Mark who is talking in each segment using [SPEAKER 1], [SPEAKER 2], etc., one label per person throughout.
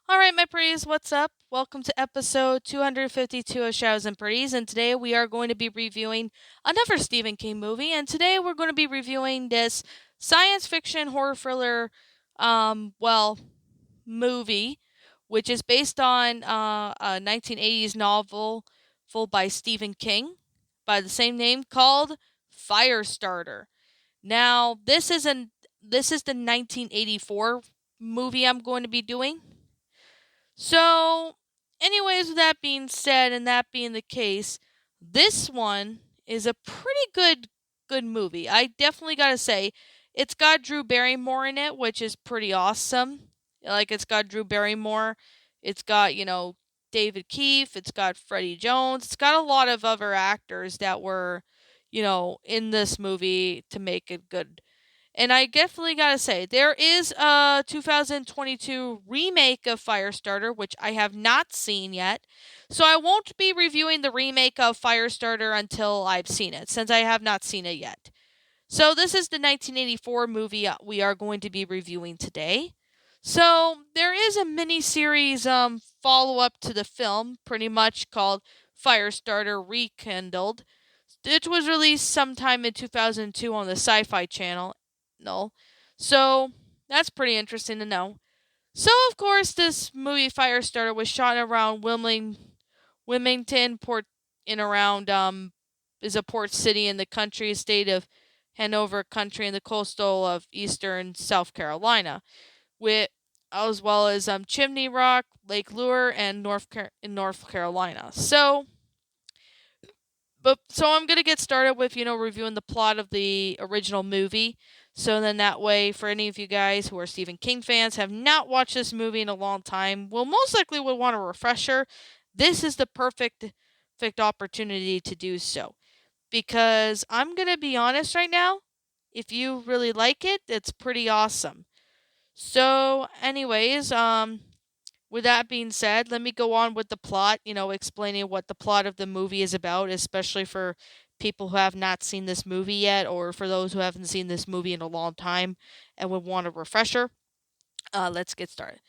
[SPEAKER 1] All right, my pretties, what's up? Welcome to episode 252 of Shadows and Pretties, and today we are going to be reviewing another Stephen King movie, and today we're going to be reviewing this science fiction horror thriller, well, movie, which is based on a 1980s novel full by Stephen King by the same name called Firestarter. Now, this is the 1984 movie I'm going to be doing. So, anyways, with that being said, and that being the case, this one is a pretty good movie. I definitely gotta say, it's got Drew Barrymore in it, which is pretty awesome. Like it's got Drew Barrymore, it's got David Keefe, it's got Freddie Jones, it's got a lot of other actors that were in this movie to make it good. And I definitely gotta say, there is a 2022 remake of Firestarter, which I have not seen yet. So I won't be reviewing the remake of Firestarter until I've seen it, since I have not seen it yet. So this is the 1984 movie we are going to be reviewing today. So there is a mini series follow up to the film, pretty much called Firestarter Rekindled. It was released sometime in 2002 on the Sci-Fi Channel. No, so that's pretty interesting to know. So of course, this movie Firestarter was shot around Wilmington, port in around is a port city in the country state of Hanover Country in the coastal of eastern South Carolina, with as well as Chimney Rock, Lake Lure, and in North Carolina. So I'm gonna get started with reviewing the plot of the original movie. So then that way, for any of you guys who are Stephen King fans, have not watched this movie in a long time, will most likely would want a refresher. This is the perfect opportunity to do so, because I'm gonna be honest right now. If you really like it, it's pretty awesome. So, anyways, with that being said, let me go on with the plot, explaining what the plot of the movie is about, especially for people who have not seen this movie yet, or for those who haven't seen this movie in a long time and would want a refresher. Let's get started.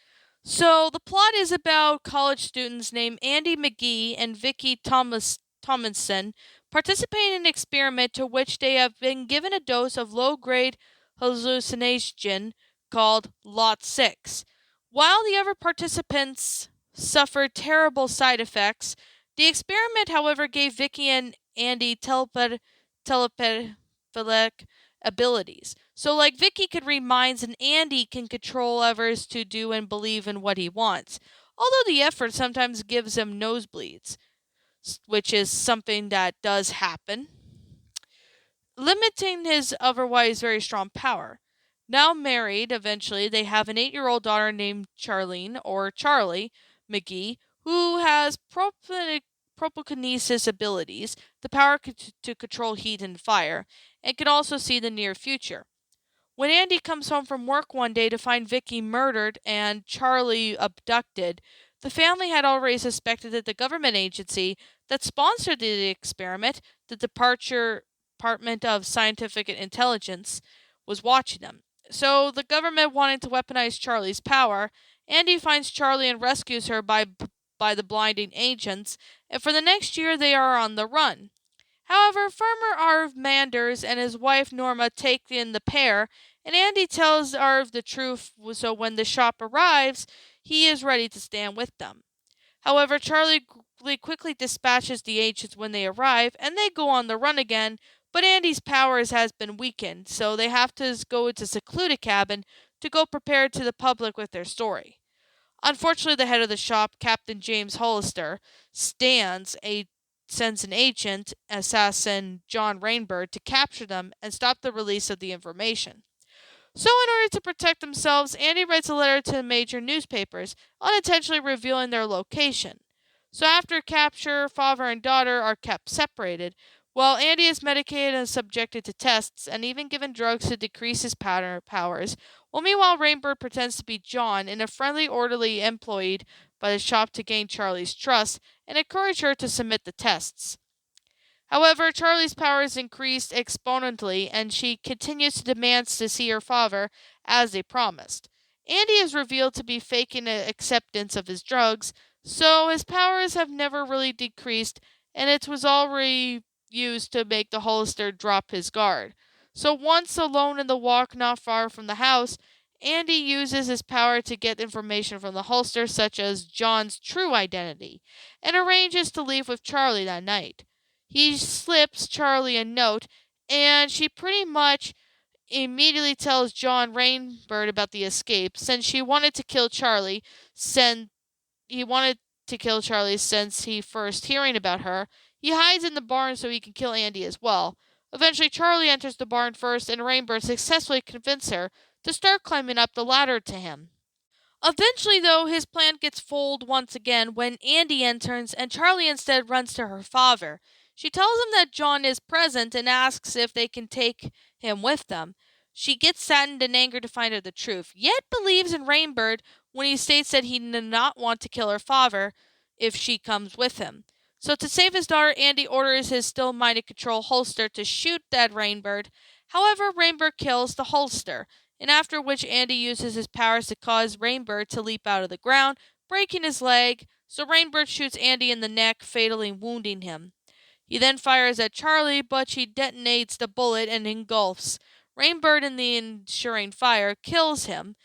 [SPEAKER 1] So, the plot is about college students named Andy McGee and Vicky Tomlinson participating in an experiment to which they have been given a dose of low grade hallucination called Lot 6. While the other participants suffered terrible side effects, the experiment, however, gave Vicky and Andy telepathic abilities. So, like, Vicky could read minds and Andy can control others to do and believe in what he wants. Although the effort sometimes gives him nosebleeds, which is something that does happen, limiting his otherwise very strong power. Now married, eventually, they have an 8-year-old daughter named Charlene, or Charlie, McGee, who has propokinesis abilities, the power to control heat and fire, and can also see the near future. When Andy comes home from work one day to find Vicky murdered and Charlie abducted, the family had already suspected that the government agency that sponsored the experiment, the Department of Scientific Intelligence, was watching them. So, the government wanting to weaponize Charlie's power, Andy finds Charlie and rescues her by the blinding agents, and for the next year they are on the run. However, farmer Arv Manders and his wife Norma take in the pair, and Andy tells Arv the truth so when the shop arrives, he is ready to stand with them. However, Charlie quickly dispatches the agents when they arrive, and they go on the run again, but Andy's powers has been weakened, so they have to go into secluded cabin to go prepared to the public with their story. Unfortunately, the head of the shop, Captain James Hollister, sends an agent, assassin John Rainbird, to capture them and stop the release of the information. So, in order to protect themselves, Andy writes a letter to major newspapers, unintentionally revealing their location. So, after capture, father and daughter are kept separated, while Andy is medicated and subjected to tests and even given drugs to decrease his powers. Well, meanwhile, Rainbird pretends to be John and a friendly, orderly employed by the shop to gain Charlie's trust and encourage her to submit the tests. However, Charlie's powers increased exponentially, and she continues to demand to see her father as they promised. Andy is revealed to be faking an acceptance of his drugs, so his powers have never really decreased, and it was already used to make the Hollister drop his guard. So once alone in the walk not far from the house, Andy uses his power to get information from the Hollister, such as John's true identity, and arranges to leave with Charlie that night. He slips Charlie a note, and she pretty much immediately tells John Rainbird about the escape, since she wanted to kill Charlie, since he wanted to kill Charlie since he first hearing about her. He hides in the barn so he can kill Andy as well. Eventually, Charlie enters the barn first, and Rainbird successfully convinces her to start climbing up the ladder to him. Eventually, though, his plan gets foiled once again when Andy enters and Charlie instead runs to her father. She tells him that John is present and asks if they can take him with them. She gets saddened and angered to find out the truth, yet believes in Rainbird when he states that he did not want to kill her father if she comes with him. So, to save his daughter, Andy orders his still minded control holster to shoot dead Rainbird. However, Rainbird kills the holster, and after which Andy uses his powers to cause Rainbird to leap out of the ground, breaking his leg, so Rainbird shoots Andy in the neck, fatally wounding him. He then fires at Charlie, but she detonates the bullet and engulfs Rainbird in the ensuing fire, kills him.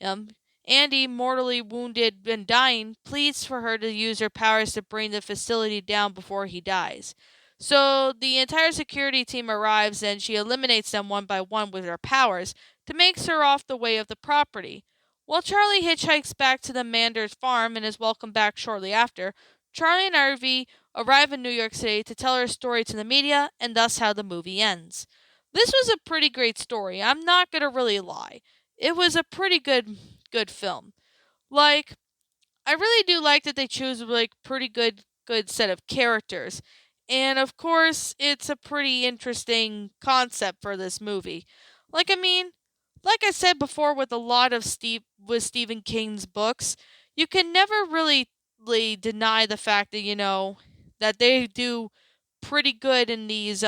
[SPEAKER 1] Um, Andy, mortally wounded and dying, pleads for her to use her powers to bring the facility down before he dies. So the entire security team arrives and she eliminates them one by one with her powers to make her off the way of the property. While Charlie hitchhikes back to the Manders farm and is welcomed back shortly after, Charlie and Ivy arrive in New York City to tell her story to the media, and thus how the movie ends. This was a pretty great story. I'm not gonna really lie. It was a pretty good film. Like, I really do like that they choose like pretty good set of characters. And of course, it's a pretty interesting concept for this movie. Like I mean, like I said before with a lot of Stephen King's books, you can never really deny the fact that that they do pretty good in these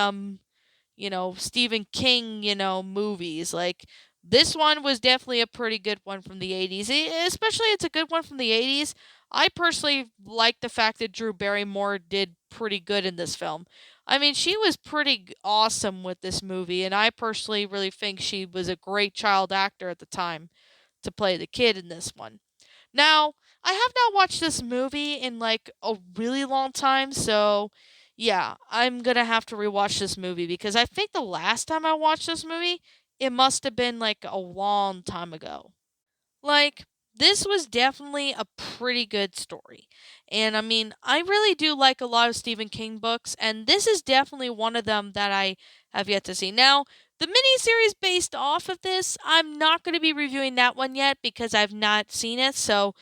[SPEAKER 1] Stephen King, movies. Like this one was definitely a pretty good one from the 80s. Especially it's a good one from the 80s. I personally like the fact that Drew Barrymore did pretty good in this film. I mean, she was pretty awesome with this movie, and I personally really think she was a great child actor at the time to play the kid in this one. Now, I have not watched this movie in like a really long time, so yeah, I'm gonna have to rewatch this movie because I think the last time I watched this movie, it must have been like a long time ago. Like, this was definitely a pretty good story. And I mean, I really do like a lot of Stephen King books, and this is definitely one of them that I have yet to see. Now, the miniseries based off of this, I'm not going to be reviewing that one yet because I've not seen it, so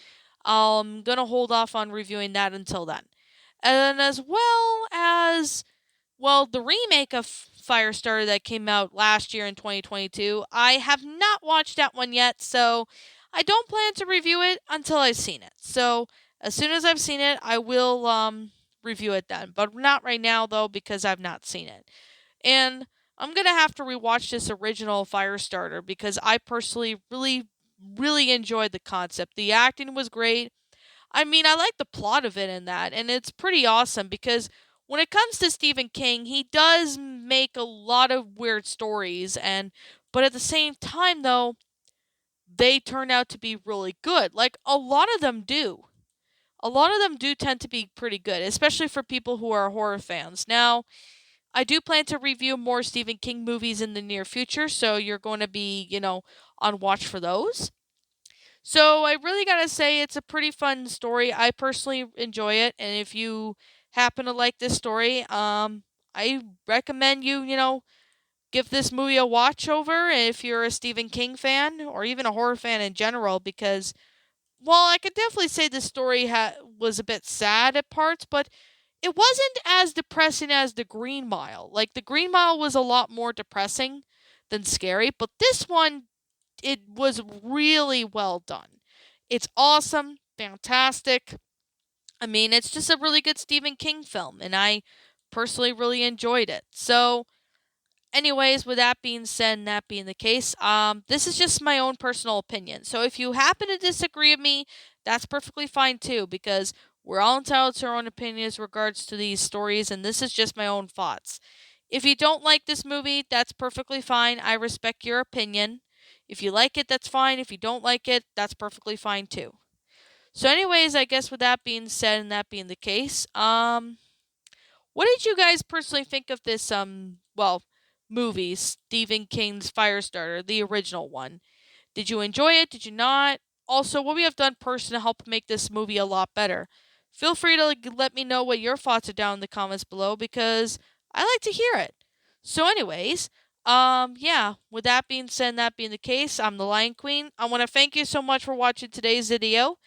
[SPEAKER 1] I'm going to hold off on reviewing that until then. And as well as the remake of Firestarter that came out last year in 2022, I have not watched that one yet, so I don't plan to review it until I've seen it. So as soon as I've seen it, I will review it then, but not right now though because I've not seen it. And I'm gonna have to rewatch this original Firestarter because I personally really enjoyed the concept. The acting was great. I mean, I like the plot of it in that, and it's pretty awesome because when it comes to Stephen King, he does make a lot of weird stories, and but at the same time, though, they turn out to be really good. Like a lot of them do. A lot of them do tend to be pretty good, especially for people who are horror fans. Now, I do plan to review more Stephen King movies in the near future, so you're going to be, on watch for those. So I really gotta say it's a pretty fun story. I personally enjoy it, and if you happen to like this story, I recommend you give this movie a watch over if you're a Stephen King fan or even a horror fan in general. Because while I could definitely say the story was a bit sad at parts, but it wasn't as depressing as The Green Mile. Like The Green Mile was a lot more depressing than scary, but this one it was really well done. It's awesome, fantastic. I mean, it's just a really good Stephen King film, and I personally really enjoyed it. So, Anyways, with that being said and that being the case, this is just my own personal opinion. So if you happen to disagree with me, that's perfectly fine too, because we're all entitled to our own opinions regards to these stories, and this is just my own thoughts. If you don't like this movie, that's perfectly fine. I respect your opinion. If you like it, that's fine. If you don't like it, that's perfectly fine too. So anyways, I guess with that being said and that being the case, what did you guys personally think of this movie, Stephen King's Firestarter, the original one? Did you enjoy it? Did you not? Also, what we have done personally to help make this movie a lot better. Feel free to let me know what your thoughts are down in the comments below because I like to hear it. So anyways, yeah, with that being said and that being the case, I'm the Lion Queen. I want to thank you so much for watching today's video.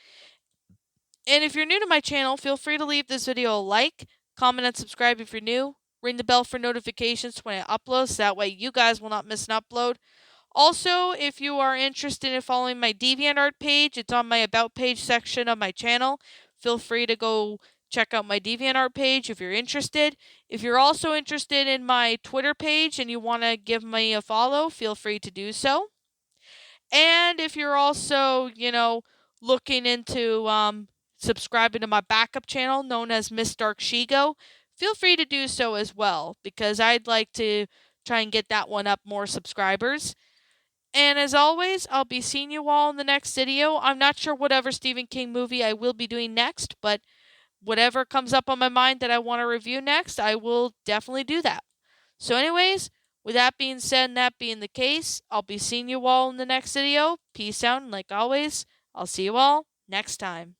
[SPEAKER 1] And if you're new to my channel, feel free to leave this video a like, comment, and subscribe if you're new. Ring the bell for notifications when I upload, so that way you guys will not miss an upload. Also, if you are interested in following my DeviantArt page, it's on my About page section of my channel. Feel free to go check out my DeviantArt page if you're interested. If you're also interested in my Twitter page and you want to give me a follow, feel free to do so. And if you're also, looking into subscribing to my backup channel known as Miss Dark Shigo, feel free to do so as well because I'd like to try and get that one up more subscribers. And as always, I'll be seeing you all in the next video. I'm not sure whatever Stephen King movie I will be doing next, but whatever comes up on my mind that I want to review next, I will definitely do that. So anyways, with that being said and that being the case, I'll be seeing you all in the next video. Peace out, and like always, I'll see you all next time.